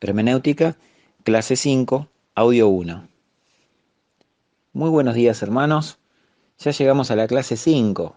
Hermenéutica, clase 5, audio 1. Muy buenos días, hermanos. Ya llegamos a la clase 5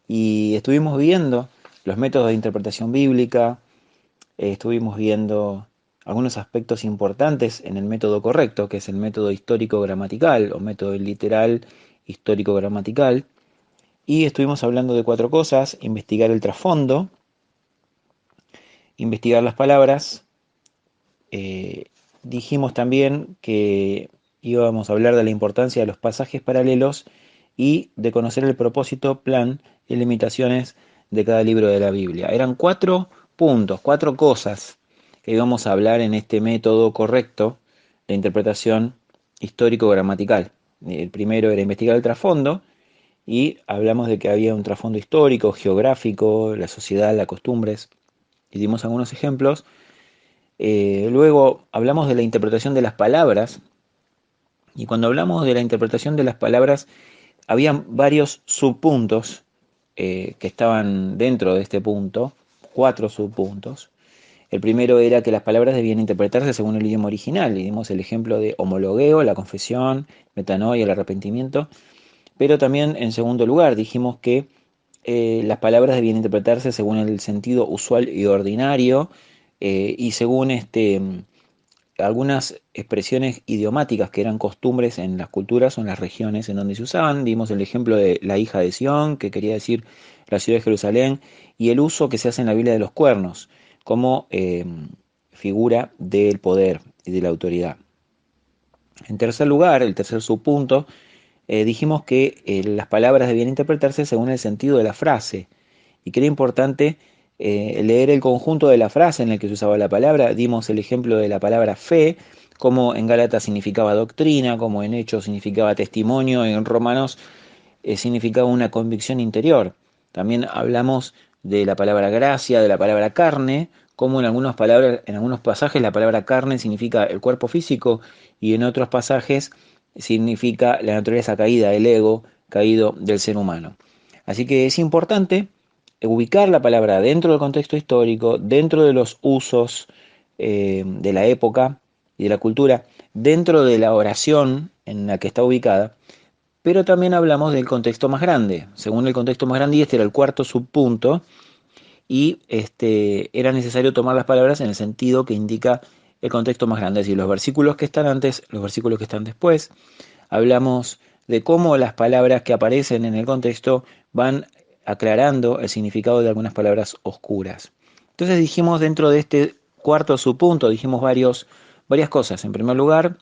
y estuvimos viendo los métodos de interpretación bíblica, estuvimos viendo algunos aspectos importantes en el método correcto, que es el método histórico-gramatical o método literal histórico-gramatical, y estuvimos hablando de cuatro cosas: investigar el trasfondo, investigar las palabras. Eh, Dijimos también que íbamos a hablar de la importancia de los pasajes paralelos y de conocer el propósito, plan y limitaciones de cada libro de la Biblia. Eran cuatro puntos, cuatro cosas que íbamos a hablar en este método correcto de interpretación histórico-gramatical. El primero era investigar el trasfondo y hablamos de que había un trasfondo histórico, geográfico, la sociedad, las costumbres, y dimos algunos ejemplos. Luego hablamos de la interpretación de las palabras, y cuando hablamos de la interpretación de las palabras, habían varios subpuntos que estaban dentro de este punto, cuatro subpuntos. El primero era que las palabras debían interpretarse según el idioma original, y dimos el ejemplo de homologueo, la confesión, metanoia, el arrepentimiento. Pero también, en segundo lugar, dijimos que las palabras debían interpretarse según el sentido usual y ordinario, y según algunas expresiones idiomáticas que eran costumbres en las culturas o en las regiones en donde se usaban. Dimos el ejemplo de la hija de Sión, que quería decir la ciudad de Jerusalén, y el uso que se hace en la Biblia de los cuernos como figura del poder y de la autoridad. En tercer lugar, el tercer subpunto, dijimos que las palabras debían interpretarse según el sentido de la frase, y que era importante leer el conjunto de la frase en el que se usaba la palabra. Dimos el ejemplo de la palabra fe, como en Gálatas significaba doctrina, como en Hechos significaba testimonio, en Romanos significaba una convicción interior. También hablamos de la palabra gracia, de la palabra carne, como en algunas palabras, en algunos pasajes la palabra carne significa el cuerpo físico, y en otros pasajes significa la naturaleza caída, el ego caído del ser humano. Así que es importante ubicar la palabra dentro del contexto histórico, dentro de los usos de la época y de la cultura, dentro de la oración en la que está ubicada, pero también hablamos del contexto más grande. Según el contexto más grande, y este era el cuarto subpunto, y era necesario tomar las palabras en el sentido que indica el contexto más grande, es decir, los versículos que están antes, los versículos que están después. Hablamos de cómo las palabras que aparecen en el contexto van aclarando el significado de algunas palabras oscuras. Entonces dijimos, dentro de este cuarto subpunto, dijimos varias cosas. En primer lugar,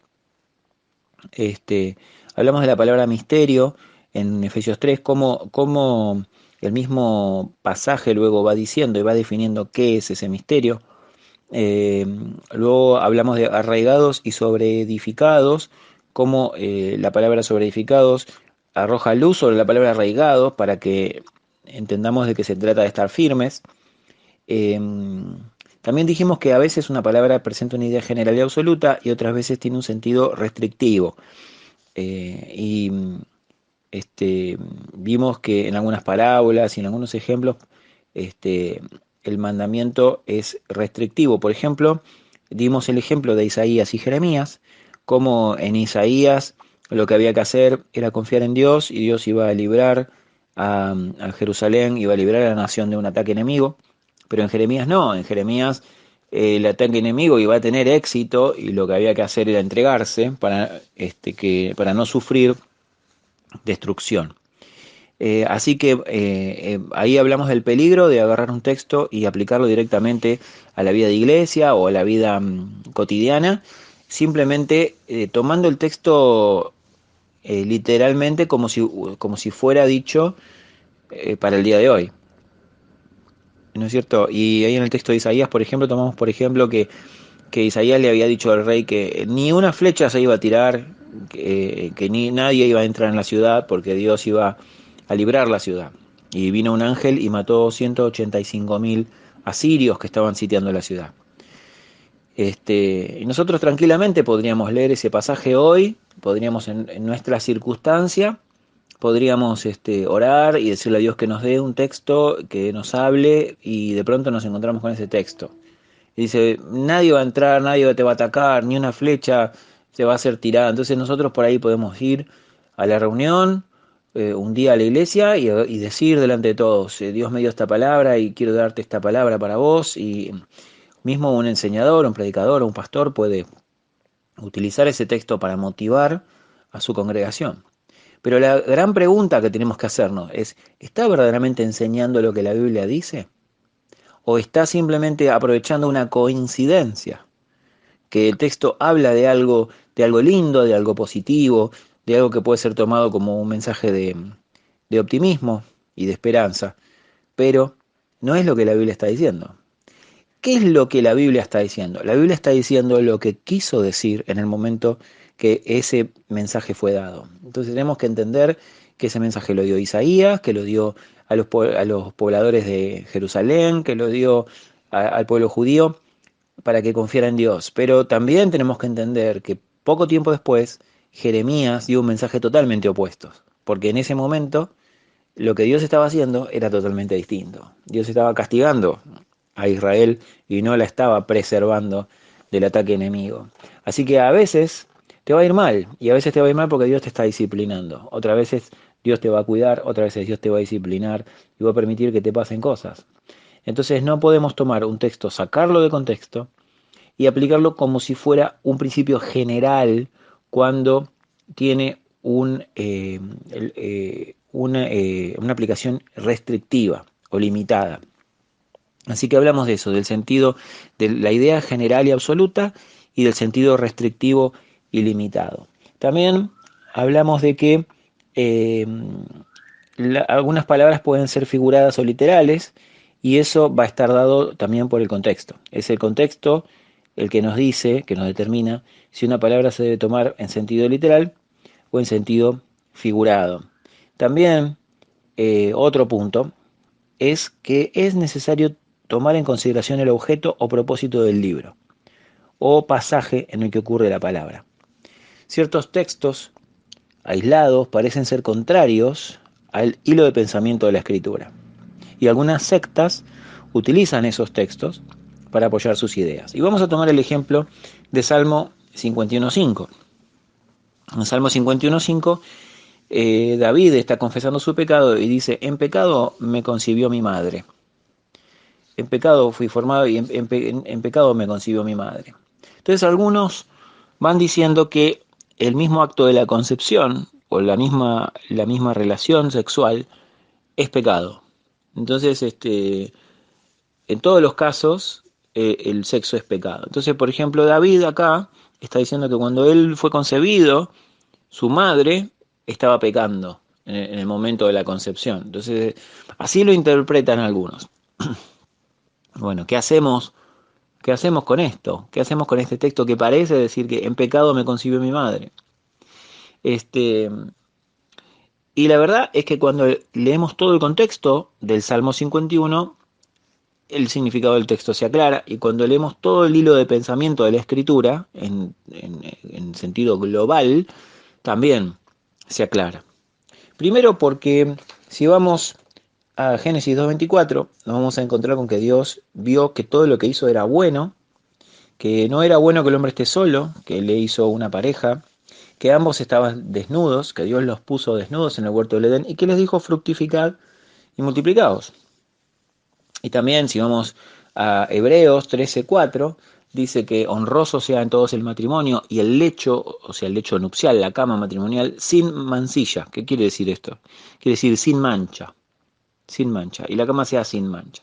hablamos de la palabra misterio en Efesios 3, cómo el mismo pasaje luego va diciendo y va definiendo qué es ese misterio. Eh, Luego hablamos de arraigados y sobreedificados, cómo la palabra sobreedificados arroja luz sobre la palabra arraigados para que entendamos de qué se trata de estar firmes. Eh, También dijimos que a veces una palabra presenta una idea general y absoluta, y otras veces tiene un sentido restrictivo. Y vimos que en algunas parábolas y en algunos ejemplos, este, el mandamiento es restrictivo. Por ejemplo, dimos el ejemplo de Isaías y Jeremías, como en Isaías lo que había que hacer era confiar en Dios, y Dios iba a librar a Jerusalén, iba a librar a la nación de un ataque enemigo. Pero en Jeremías no, en Jeremías el ataque enemigo iba a tener éxito, y lo que había que hacer era entregarse para no sufrir destrucción. Así que ahí hablamos del peligro de agarrar un texto y aplicarlo directamente a la vida de iglesia o a la vida cotidiana, simplemente tomando el texto literalmente como si fuera dicho para el día de hoy. ¿No es cierto? Y ahí en el texto de Isaías, por ejemplo, tomamos por ejemplo que Isaías le había dicho al rey que ni una flecha se iba a tirar, que ni nadie iba a entrar en la ciudad, porque Dios iba a librar la ciudad. Y vino un ángel y mató 185.000 asirios que estaban sitiando la ciudad. Y nosotros tranquilamente podríamos leer ese pasaje hoy, podríamos en nuestra circunstancia, podríamos orar y decirle a Dios que nos dé un texto que nos hable, y de pronto nos encontramos con ese texto. Y dice, nadie va a entrar, nadie te va a atacar, ni una flecha se va a hacer tirada. Entonces nosotros por ahí podemos ir a la reunión, un día a la iglesia y decir delante de todos, Dios me dio esta palabra y quiero darte esta palabra para vos. Y mismo un enseñador, un predicador, un pastor puede utilizar ese texto para motivar a su congregación. Pero la gran pregunta que tenemos que hacernos es, ¿está verdaderamente enseñando lo que la Biblia dice? ¿O está simplemente aprovechando una coincidencia? Que el texto habla de algo lindo, de algo positivo, de algo que puede ser tomado como un mensaje de optimismo y de esperanza, pero no es lo que la Biblia está diciendo. ¿Qué es lo que la Biblia está diciendo? La Biblia está diciendo lo que quiso decir en el momento que ese mensaje fue dado. Entonces tenemos que entender que ese mensaje lo dio Isaías, que lo dio a los pobladores de Jerusalén, que lo dio al pueblo judío para que confiara en Dios. Pero también tenemos que entender que poco tiempo después Jeremías dio un mensaje totalmente opuesto, porque en ese momento lo que Dios estaba haciendo era totalmente distinto. Dios estaba castigando a Israel y no la estaba preservando del ataque enemigo. Así que a veces te va a ir mal, y a veces te va a ir mal porque Dios te está disciplinando. Otras veces Dios te va a cuidar, otras veces Dios te va a disciplinar y va a permitir que te pasen cosas. Entonces no podemos tomar un texto, sacarlo de contexto y aplicarlo como si fuera un principio general cuando tiene una aplicación restrictiva o limitada. Así que hablamos de eso, del sentido de la idea general y absoluta y del sentido restrictivo y limitado. También hablamos de que eh, algunas palabras pueden ser figuradas o literales y eso va a estar dado también por el contexto. Es el contexto el que nos dice, que nos determina si una palabra se debe tomar en sentido literal o en sentido figurado. También otro punto es que es necesario tomar en consideración el objeto o propósito del libro o pasaje en el que ocurre la palabra. Ciertos textos aislados parecen ser contrarios al hilo de pensamiento de la escritura y algunas sectas utilizan esos textos para apoyar sus ideas. Y vamos a tomar el ejemplo de Salmo 51.5. En Salmo 51.5 David está confesando su pecado y dice, en pecado me concibió mi madre. En pecado fui formado y en pecado me concibió mi madre. Entonces algunos van diciendo que el mismo acto de la concepción o la misma relación sexual es pecado. Entonces, en todos los casos, el sexo es pecado. Entonces, por ejemplo, David acá está diciendo que cuando él fue concebido, su madre estaba pecando en el momento de la concepción. Entonces, así lo interpretan algunos. Bueno, ¿qué hacemos? ¿Qué hacemos con esto? ¿Qué hacemos con este texto que parece decir que en pecado me concibió mi madre? Este, y la verdad es que cuando leemos todo el contexto del Salmo 51, el significado del texto se aclara y cuando leemos todo el hilo de pensamiento de la escritura en sentido global, también se aclara. Primero porque si vamos a Génesis 2.24, nos vamos a encontrar con que Dios vio que todo lo que hizo era bueno, que no era bueno que el hombre esté solo, que le hizo una pareja, que ambos estaban desnudos, que Dios los puso desnudos en el huerto del Edén y que les dijo fructificad y multiplicaos. Y también si vamos a Hebreos 13.4, dice que honroso sea en todos el matrimonio y el lecho, o sea, el lecho nupcial, la cama matrimonial, sin mancilla. ¿Qué quiere decir esto? Quiere decir sin mancha, y la cama sea sin mancha.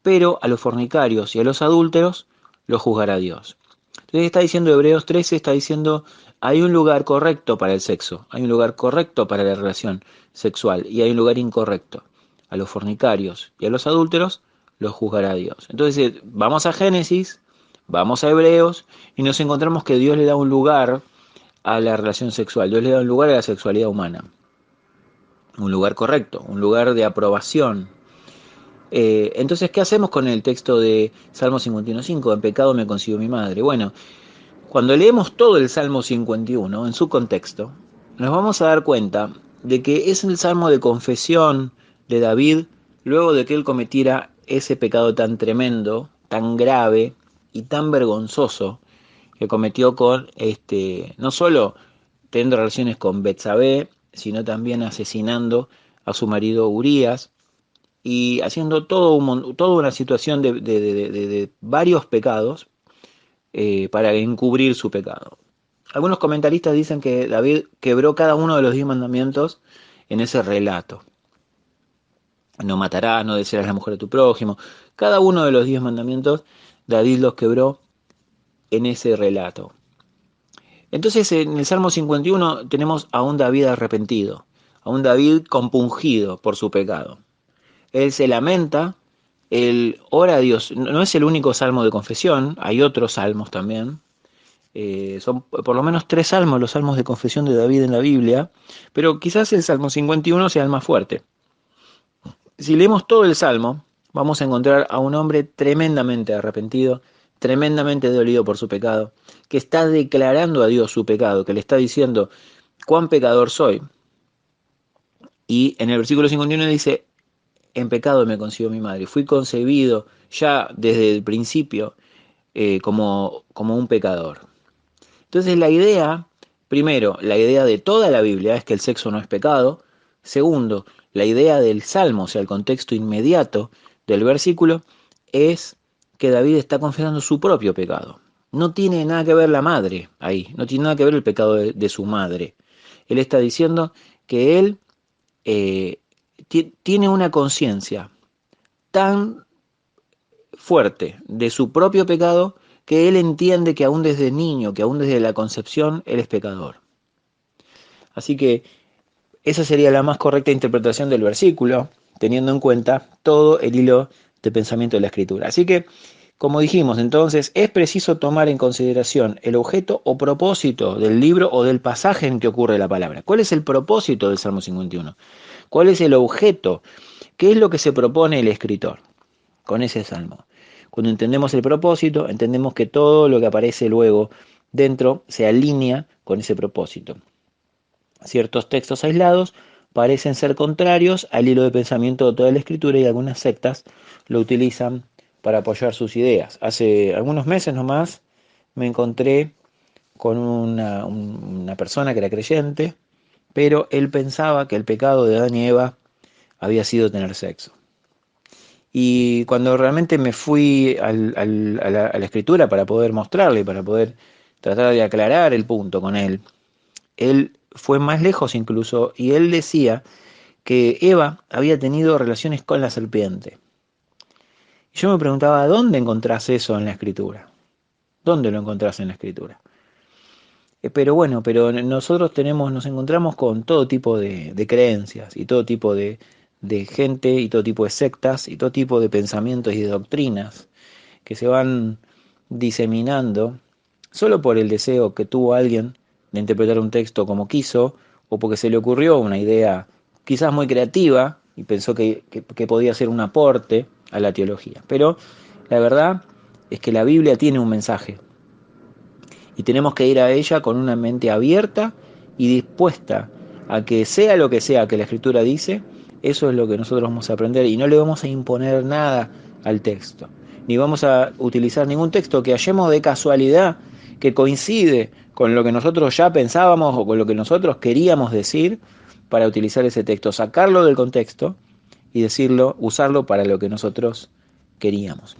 Pero a los fornicarios y a los adúlteros los juzgará Dios. Entonces está diciendo Hebreos 13, está diciendo, hay un lugar correcto para el sexo, hay un lugar correcto para la relación sexual y hay un lugar incorrecto. A los fornicarios y a los adúlteros los juzgará Dios. Entonces vamos a Génesis, vamos a Hebreos y nos encontramos que Dios le da un lugar a la relación sexual, Dios le da un lugar a la sexualidad humana, un lugar correcto, un lugar de aprobación. Entonces, ¿qué hacemos con el texto de Salmo 51.5? En pecado me concibió mi madre. Bueno, cuando leemos todo el Salmo 51 en su contexto, nos vamos a dar cuenta de que es el salmo de confesión de David luego de que él cometiera ese pecado tan tremendo, tan grave, y tan vergonzoso que cometió con, no solo teniendo relaciones con Betsabé, sino también asesinando a su marido Urías y haciendo toda una situación de varios pecados para encubrir su pecado. Algunos comentaristas dicen que David quebró cada uno de los 10 mandamientos en ese relato. No matarás, no desearás la mujer de tu prójimo. Cada uno de los 10 mandamientos, David los quebró en ese relato. Entonces en el Salmo 51 tenemos a un David arrepentido, a un David compungido por su pecado. Él se lamenta, él ora a Dios. No es el único salmo de confesión, hay otros salmos también. Son por lo menos 3 salmos, los salmos de confesión de David en la Biblia, pero quizás el Salmo 51 sea el más fuerte. Si leemos todo el Salmo, vamos a encontrar a un hombre tremendamente arrepentido, tremendamente dolido por su pecado, que está declarando a Dios su pecado, que le está diciendo cuán pecador soy. Y en el versículo 51 dice, en pecado me concibió mi madre, fui concebido ya desde el principio como un pecador. Entonces la idea, primero, la idea de toda la Biblia es que el sexo no es pecado. Segundo, la idea del Salmo, o sea, el contexto inmediato del versículo, es que David está confesando su propio pecado. No tiene nada que ver la madre ahí, no tiene nada que ver el pecado de su madre. Él está diciendo que él eh, tiene una conciencia tan fuerte de su propio pecado que él entiende que aún desde niño, que aún desde la concepción, él es pecador. Así que esa sería la más correcta interpretación del versículo, teniendo en cuenta todo el hilo de pensamiento de la escritura. Así que, como dijimos entonces, es preciso tomar en consideración el objeto o propósito del libro o del pasaje en que ocurre la palabra. ¿Cuál es el propósito del Salmo 51? ¿Cuál es el objeto? ¿Qué es lo que se propone el escritor con ese salmo? Cuando entendemos el propósito, entendemos que todo lo que aparece luego dentro se alinea con ese propósito. Ciertos textos aislados parecen ser contrarios al hilo de pensamiento de toda la escritura y algunas sectas lo utilizan para apoyar sus ideas. Hace algunos meses nomás me encontré con una persona que era creyente, pero él pensaba que el pecado de Adán y Eva había sido tener sexo. Y cuando realmente me fui a la escritura para poder mostrarle, para poder tratar de aclarar el punto con él fue más lejos incluso y él decía que Eva había tenido relaciones con la serpiente. Y yo me preguntaba, ¿dónde encontrás eso en la escritura? ¿Dónde lo encontrás en la escritura? Pero bueno, pero nosotros nos encontramos con todo tipo de creencias y todo tipo de gente y todo tipo de sectas y todo tipo de pensamientos y de doctrinas que se van diseminando solo por el deseo que tuvo alguien de interpretar un texto como quiso o porque se le ocurrió una idea quizás muy creativa y pensó que podía ser un aporte a la teología. Pero la verdad es que la Biblia tiene un mensaje y tenemos que ir a ella con una mente abierta y dispuesta a que sea lo que sea que la Escritura dice, eso es lo que nosotros vamos a aprender y no le vamos a imponer nada al texto, ni vamos a utilizar ningún texto que hallemos de casualidad que coincide con lo que nosotros ya pensábamos o con lo que nosotros queríamos decir para utilizar ese texto, sacarlo del contexto y decirlo, usarlo para lo que nosotros queríamos.